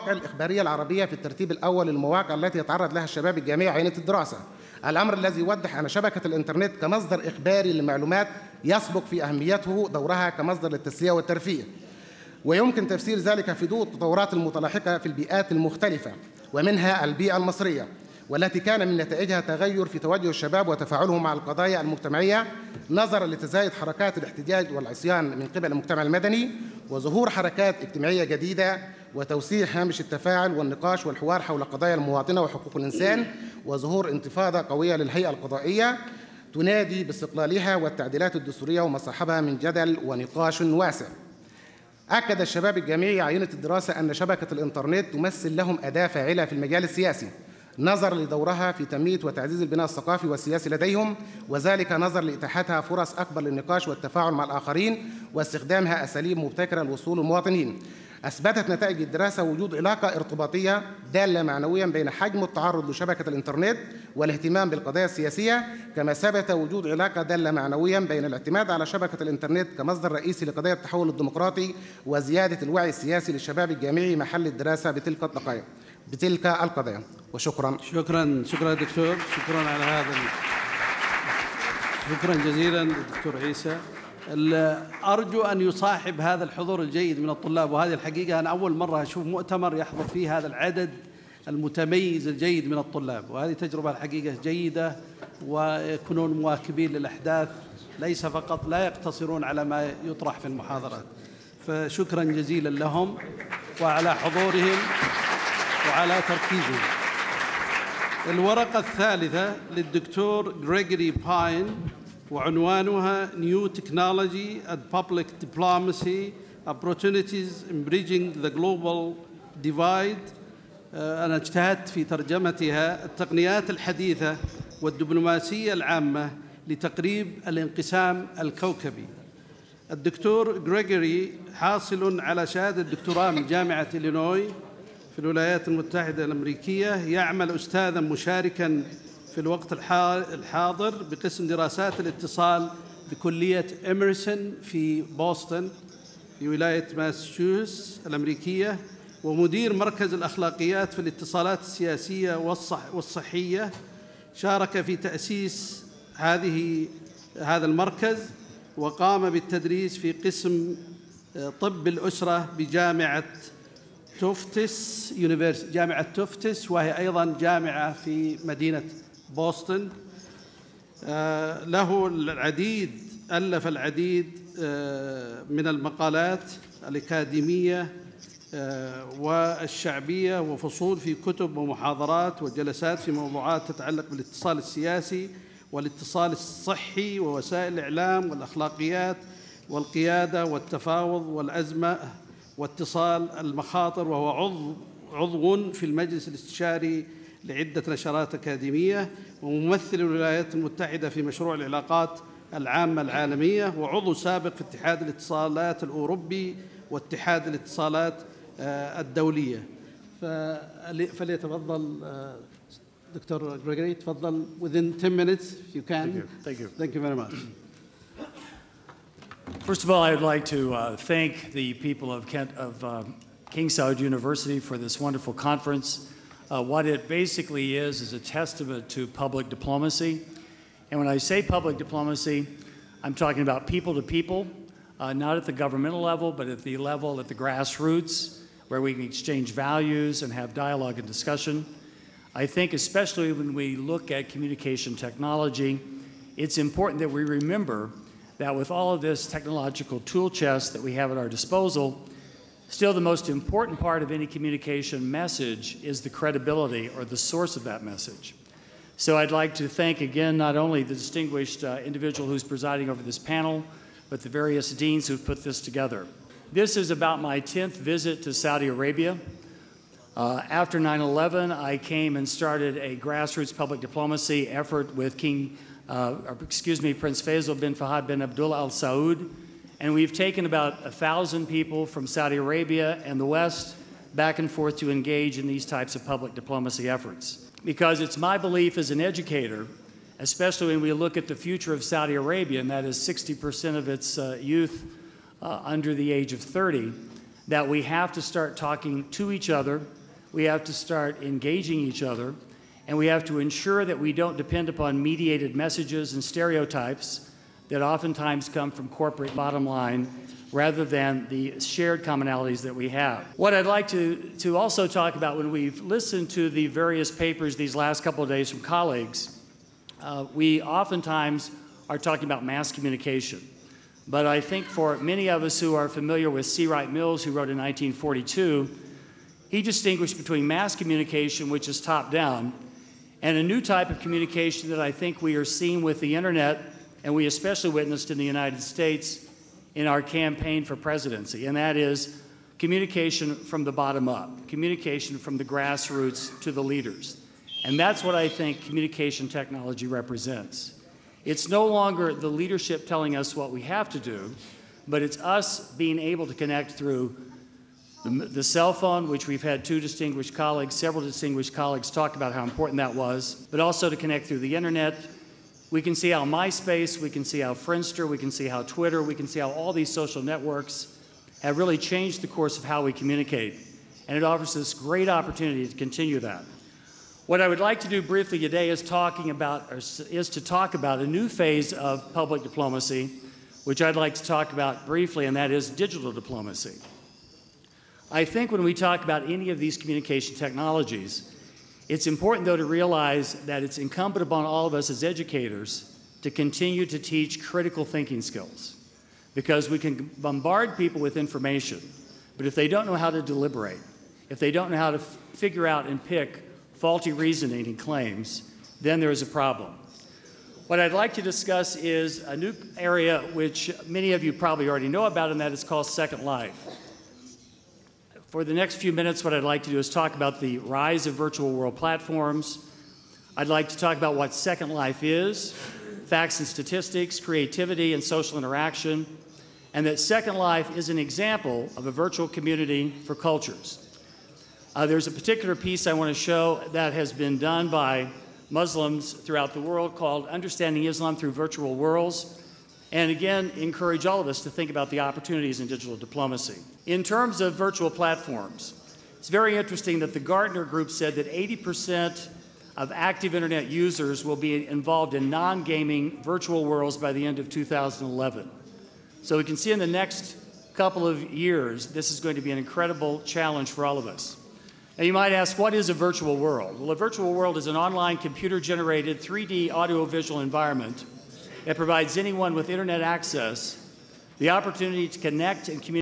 المواقع الإخبارية العربية في الترتيب الأول للمواقع التي يتعرض لها الشباب الجامعي عينة الدراسة، الأمر الذي يوضح أن شبكة الإنترنت كمصدر إخباري للمعلومات يسبق في أهميته دورها كمصدر للتسلية والترفيه، ويمكن تفسير ذلك في ضوء التطورات المتلاحقة في البيئات المختلفة ومنها البيئة المصرية، والتي كان من نتائجها تغير في توجه الشباب وتفاعلهم مع القضايا المجتمعية نظرا لتزايد حركات الاحتجاج والعصيان من قبل المجتمع المدني وظهور حركات اجتماعية جديدة وتوسيع هامش التفاعل والنقاش والحوار حول قضايا المواطنة وحقوق الإنسان وظهور انتفاضة قوية للهيئة القضائية تنادي باستقلالها والتعديلات الدستورية وما صاحبها من جدل ونقاش واسع. أكد الشباب الجامعي عينة الدراسة أن شبكة الإنترنت تمثل لهم أداة فاعلة في المجال السياسي نظرا لدورها في تنمية وتعزيز البناء الثقافي والسياسي لديهم، وذلك نظرا لإتاحتها فرص أكبر للنقاش والتفاعل مع الآخرين واستخدامها أساليب مبتكرة للوصول للمواطنين. أثبتت نتائج الدراسة وجود علاقة ارتباطية دالة معنويا بين حجم التعرض لشبكة الإنترنت والاهتمام بالقضايا السياسية، كما ثبت وجود علاقة دالة معنويا بين الاعتماد على شبكة الإنترنت كمصدر رئيسي لقضايا التحول الديمقراطي وزيادة الوعي السياسي للشباب الجامعي محل الدراسة بتلك القضايا. وشكرا. شكرا دكتور، شكرا على هذا شكرا جزيلا دكتور عيسى. أرجو أن يصاحب هذا الحضور الجيد من الطلاب، وهذه الحقيقة أنا أول مرة أشوف مؤتمر يحضر فيه هذا العدد المتميز الجيد من الطلاب، وهذه تجربة الحقيقة جيدة، ويكونون مواكبين للأحداث ليس فقط لا يقتصرون على ما يطرح في المحاضرات. فشكرا جزيلا لهم وعلى حضورهم وعلى تركيزهم. الورقة الثالثة للدكتور غريغوري باين وعنوانها New Technology and Public Diplomacy Opportunities in Bridging the Global Divide. أنا اجتهدت في ترجمتها التقنيات الحديثة والدبلوماسية العامة لتقريب الانقسام الكوكبي. الدكتور غريغوري حاصل على شهادة دكتوراه من جامعة إلينوي في الولايات المتحدة الأمريكية، يعمل أستاذاً مشاركاً في الوقت الحاضر بقسم دراسات الاتصال بكلية إميرسون في بوسطن في ولاية ماساتشوستس الأمريكية، ومدير مركز الأخلاقيات في الاتصالات السياسية والصحية. شارك في تأسيس هذا المركز، وقام بالتدريس في قسم طب الأسرة بجامعة جامعة توفتس، وهي أيضاً جامعة في مدينة بوسطن. ألف العديد من المقالات الأكاديمية والشعبية وفصول في كتب ومحاضرات وجلسات في موضوعات تتعلق بالاتصال السياسي والاتصال الصحي ووسائل الإعلام والأخلاقيات والقيادة والتفاوض والأزمة واتصال المخاطر، وهو عضو في المجلس الاستشاري لعدة نشرات أكاديمية، وممثل الولايات المتحدة في مشروع العلاقات العامة العالمية، وعضو سابق في اتحاد الاتصالات الأوروبي واتحاد الاتصالات الدولية. فليتفضل دكتور غريغوري، تفضل within 10 minutes if you can. Thank you very much. First of all, I'd like to thank the people of King Saud University for this wonderful conference. What it basically is a testament to public diplomacy. And when I say public diplomacy, I'm talking about people to people, not at the governmental level, but at the grassroots, where we can exchange values and have dialogue and discussion. I think especially when we look at communication technology, it's important that we remember that with all of this technological tool chest that we have at our disposal, still the most important part of any communication message is the credibility or the source of that message. So I'd like to thank again not only the distinguished individual who's presiding over this panel, but the various deans who've put this together. This is about my 10th visit to Saudi Arabia. After 9/11, I came and started a grassroots public diplomacy effort with Prince Faisal bin Fahad bin Abdullah Al Saud, and we've taken about 1,000 people from Saudi Arabia and the West back and forth to engage in these types of public diplomacy efforts. Because it's my belief as an educator, especially when we look at the future of Saudi Arabia, and that is 60% of its youth under the age of 30, that we have to start talking to each other, we have to start engaging each other, and we have to ensure that we don't depend upon mediated messages and stereotypes that oftentimes come from corporate bottom line rather than the shared commonalities that we have. What I'd like to also talk about, when we've listened to the various papers these last couple of days from colleagues, we oftentimes are talking about mass communication. But I think for many of us who are familiar with C. Wright Mills, who wrote in 1942, he distinguished between mass communication, which is top-down, and a new type of communication that I think we are seeing with the internet, and we especially witnessed in the United States in our campaign for presidency, and that is communication from the bottom up, communication from the grassroots to the leaders. And that's what I think communication technology represents. It's no longer the leadership telling us what we have to do, but it's us being able to connect through the cell phone, which we've had several distinguished colleagues talk about how important that was, but also to connect through the internet. We can see how MySpace, we can see how Friendster, we can see how Twitter, we can see how all these social networks have really changed the course of how we communicate. And it offers us great opportunity to continue that. What I would like to do briefly today is to talk about a new phase of public diplomacy, which I'd like to talk about briefly, and that is digital diplomacy. I think when we talk about any of these communication technologies, it's important, though, to realize that it's incumbent upon all of us as educators to continue to teach critical thinking skills, because we can bombard people with information, but if they don't know how to deliberate, if they don't know how to figure out and pick faulty reasoning and claims, then there is a problem. What I'd like to discuss is a new area which many of you probably already know about, and that is called Second Life. For the next few minutes, what I'd like to do is talk about the rise of virtual world platforms. I'd like to talk about what Second Life is, facts and statistics, creativity and social interaction, and that Second Life is an example of a virtual community for cultures. There's a particular piece I want to show that has been done by Muslims throughout the world called Understanding Islam Through Virtual Worlds, and again, encourage all of us to think about the opportunities in digital diplomacy. In terms of virtual platforms, it's very interesting that the Gartner Group said that 80% of active internet users will be involved in non-gaming virtual worlds by the end of 2011. So we can see in the next couple of years, this is going to be an incredible challenge for all of us. Now you might ask, what is a virtual world? Well, a virtual world is an online computer-generated 3D audiovisual environment that provides anyone with internet access the opportunity to connect and communicate